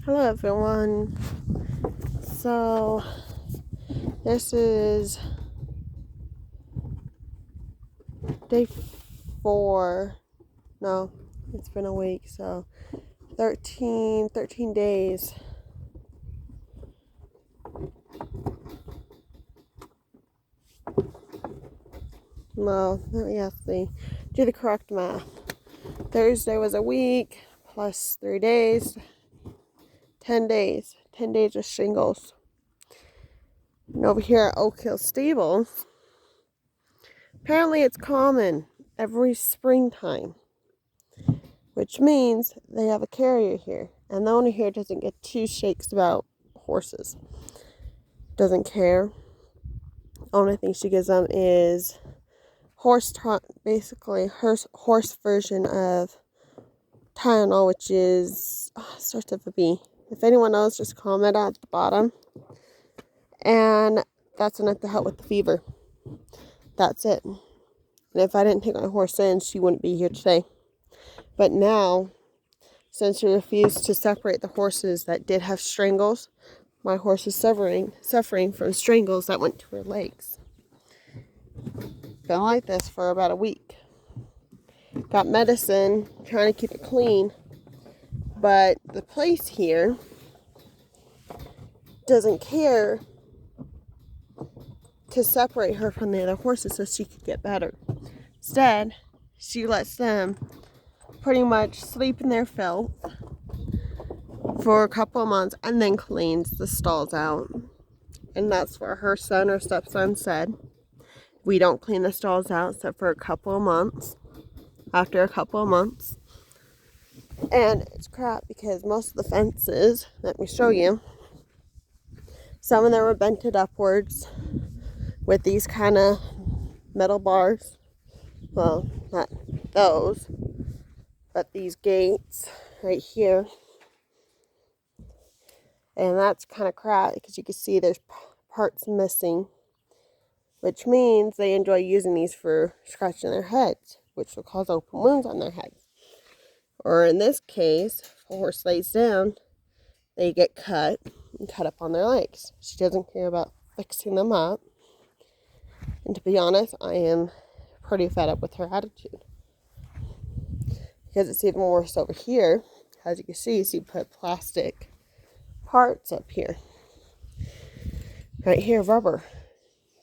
Hello everyone. So this is day 4. No, it's been a week, so 13 days. Well, let me actually do the correct math. Thursday was a week plus 3 days. 10 days. 10 days of shingles. And over here at Oak Hill Stable, apparently it's common every springtime, which means they have a carrier here. And the owner here doesn't get too shakes about horses. Doesn't care. Only thing she gives them is basically her horse version of Tylenol, which is starts with a B. If anyone knows, just comment at the bottom. And that's enough to help with the fever. That's it. And if I didn't take my horse in, she wouldn't be here today. But now, since she refused to separate the horses that did have strangles, my horse is suffering from strangles that went to her legs. Been like this for about a week. Got medicine, trying to keep it clean. But the place here doesn't care to separate her from the other horses so she could get better. Instead, she lets them pretty much sleep in their filth for a couple of months and then cleans the stalls out. And that's what her son or stepson said. We don't clean the stalls out except for a couple of months. After a couple of months. And it's crap because most of the fences, let me show you, some of them were bented upwards with these kind of metal bars. Well, not those, but these gates right here. And that's kind of crap because you can see there's parts missing, which means they enjoy using these for scratching their heads, which will cause open wounds on their heads. Or in this case, if a horse lays down, they get cut and cut up on their legs. She doesn't care about fixing them up. And to be honest, I am pretty fed up with her attitude. Because it's even worse over here. As you can see, she put plastic parts up here. Right here, rubber,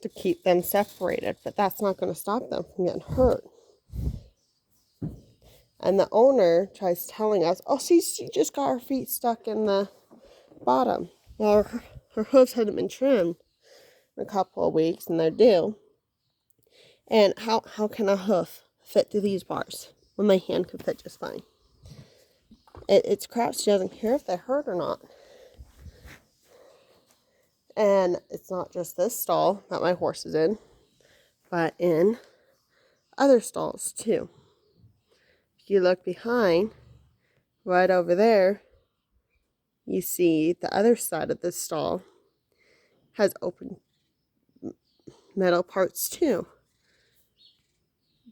to keep them separated. But that's not going to stop them from getting hurt. And the owner tries telling us, oh, she just got her feet stuck in the bottom. Well, her hooves hadn't been trimmed in a couple of weeks, and they're due. And how can a hoof fit through these bars when my hand could fit just fine? It's crap. She doesn't care if they hurt or not. And it's not just this stall that my horse is in, but in other stalls too. If you look behind, right over there, you see the other side of this stall has open metal parts too.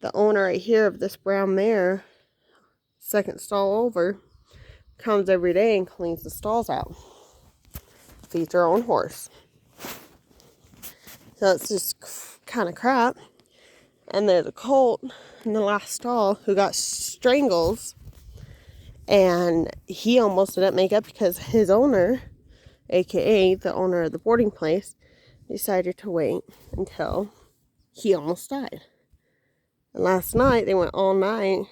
The owner right here of this brown mare, second stall over, comes every day and cleans the stalls out. Feeds her own horse. So it's just kind of crap. And there's a colt in the last stall who got strangles. And he almost didn't make it because his owner, aka the owner of the boarding place, decided to wait until he almost died. And last night, they went all night,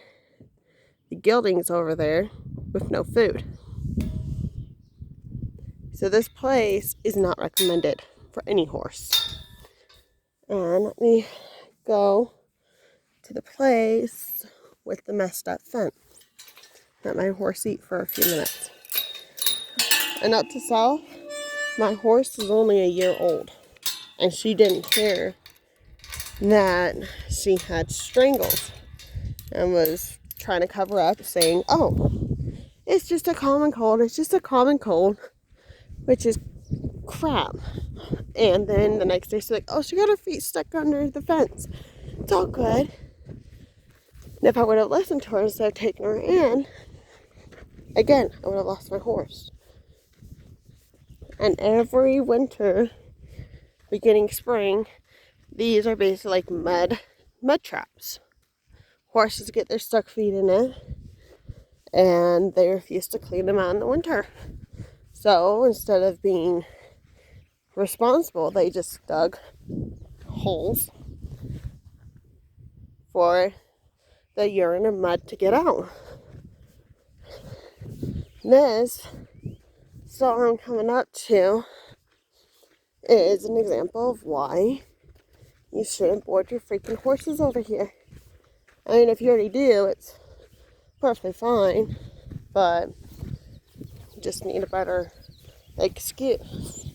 the geldings over there, with no food. So this place is not recommended for any horse. And let me go to the place with the messed up fence. Let my horse eat for a few minutes. And up to south, my horse is only a year old. And she didn't care that she had strangles. And was trying to cover up, saying, oh, it's just a common cold. It's just a common cold. Which is crap. And then the next day she's like, oh, she got her feet stuck under the fence. It's all good. And if I would have listened to her instead of taking her in, again, I would have lost my horse. And every winter, beginning spring, these are basically like mud traps. Horses get their stuck feet in it, and they refuse to clean them out in the winter. So instead of being responsible, they just dug holes for the urine and mud to get out. This song I'm coming up to is an example of why you shouldn't board your freaking horses over here. I mean, if you already do, it's perfectly fine, but you just need a better excuse.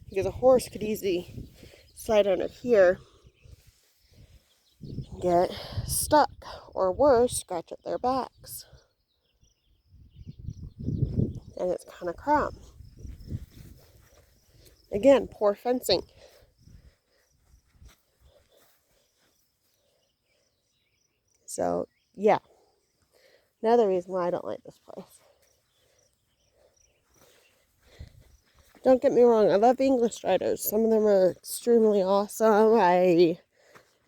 Because a horse could easily slide under here and get stuck, or worse, scratch up their backs. And it's kind of crap. Again, poor fencing. So, yeah. Another reason why I don't like this place. Don't get me wrong, I love English riders. Some of them are extremely awesome. I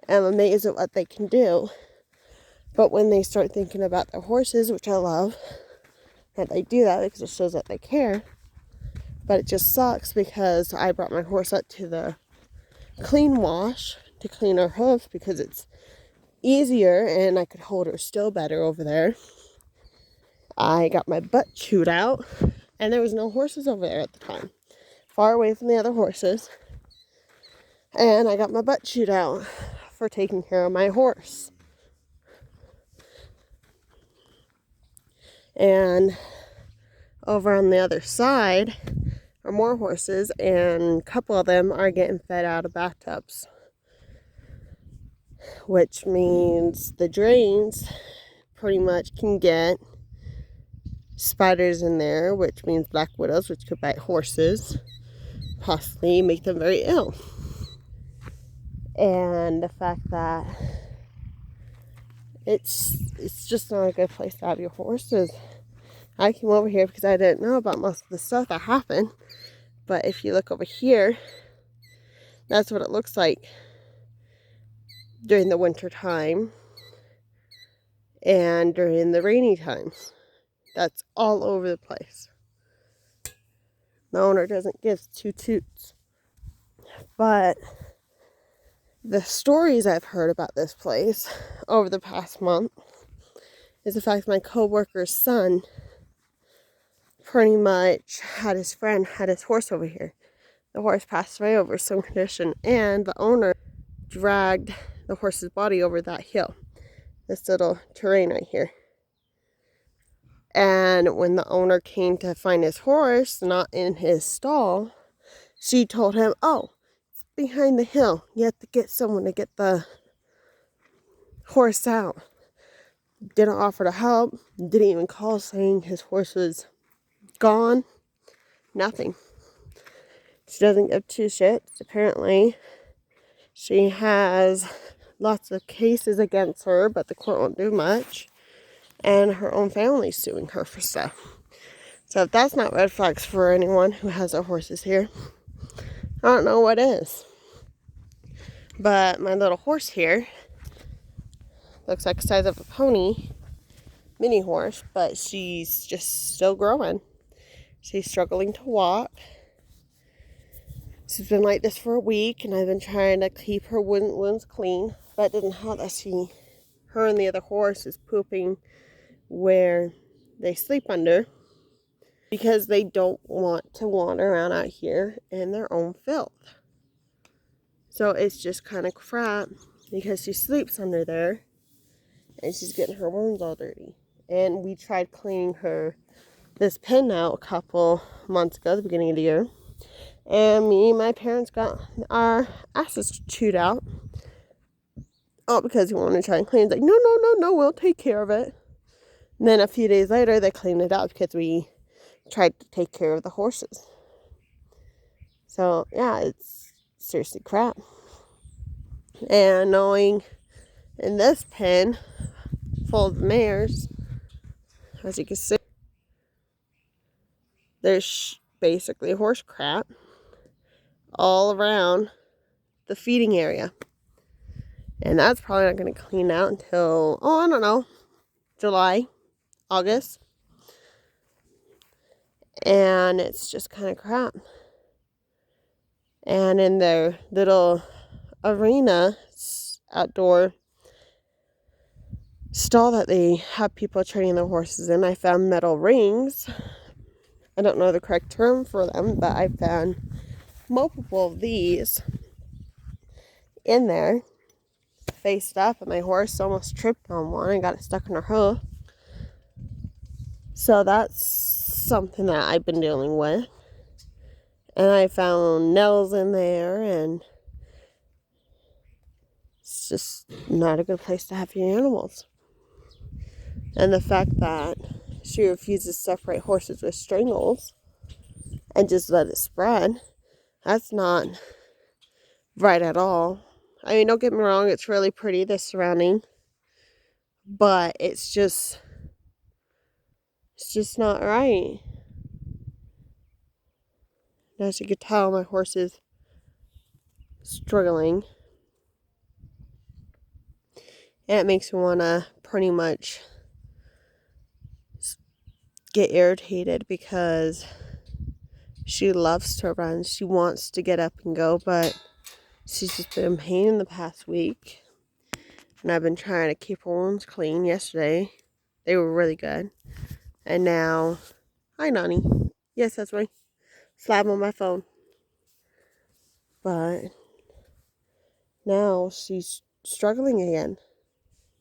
am amazed at what they can do. But when they start thinking about their horses, which I love, and they do that because it shows that they care. But it just sucks because I brought my horse up to the clean wash to clean her hoof because it's easier and I could hold her still better over there. I got my butt chewed out and there was no horses over there at the time. Far away from the other horses. And I got my butt chewed out for taking care of my horse. And over on the other side are more horses, and a couple of them are getting fed out of bathtubs. Which means the drains pretty much can get spiders in there, which means black widows, which could bite horses, possibly make them very ill. And the fact that it's just not a good place to have your horses. I came over here because I didn't know about most of the stuff that happened. But if you look over here, that's what it looks like during the winter time and during the rainy times. That's all over the place. The owner doesn't give two toots. But the stories I've heard about this place over the past month is the fact my co-worker's son pretty much had his horse over here. The horse passed away over some condition, and the owner dragged the horse's body over that hill, this little terrain right here. And when the owner came to find his horse not in his stall, she told him, "Oh, it's behind the hill. You have to get someone to get the horse out." Didn't offer to help, didn't even call saying his horse was gone. Nothing. She doesn't give two shits. Apparently, she has lots of cases against her, but the court won't do much. And her own family's suing her for stuff. So if that's not red flags for anyone who has their horses here, I don't know what is. But my little horse here looks like the size of a pony, mini horse, but she's just still growing. She's struggling to walk. She's been like this for a week, and I've been trying to keep her wounds clean, but it doesn't help that her and the other horse is pooping where they sleep under because they don't want to wander around out here in their own filth. So it's just kind of crap because she sleeps under there and she's getting her wounds all dirty. And we tried cleaning this pen out a couple months ago, the beginning of the year. And me and my parents got our asses chewed out. Oh, because we wanted to try and clean it. It's like, no, we'll take care of it. And then a few days later, they cleaned it out because we tried to take care of the horses. So, yeah, it's seriously crap. And knowing in this pen full of mares, as you can see, there's basically horse crap all around the feeding area. And that's probably not going to clean out until, I don't know, July, August. And it's just kind of crap. And in their little arena, outdoor stall that they have people training their horses in, I found metal rings. I don't know the correct term for them, but I found multiple of these in there, faced up, and my horse almost tripped on one and got it stuck in her hoof. So that's something that I've been dealing with. And I found nails in there, and it's just not a good place to have your animals. And the fact that she refuses to separate horses with strangles and just let it spread, that's not right at all. I mean, don't get me wrong, it's really pretty, the surrounding, but it's just not right. As you can tell, my horse is struggling. And it makes me want to pretty much get irritated because she loves to run. She wants to get up and go, but she's just been in pain in the past week. And I've been trying to keep her wounds clean. Yesterday, they were really good. And now, hi, Nani. Yes, that's right. Slab on my phone. But now she's struggling again.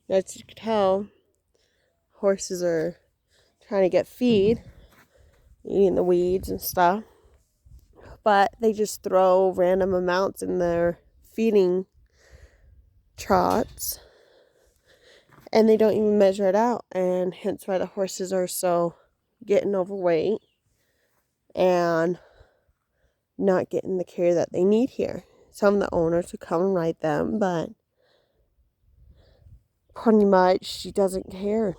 As you can tell, horses are trying to get feed, eating the weeds and stuff. But they just throw random amounts in their feeding trots. And they don't even measure it out. And hence why the horses are so getting overweight and not getting the care that they need here. Some of the owners would come and ride them, but pretty much she doesn't care.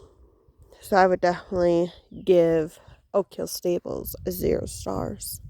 So I would definitely give Oak Hill Stables a 0 stars.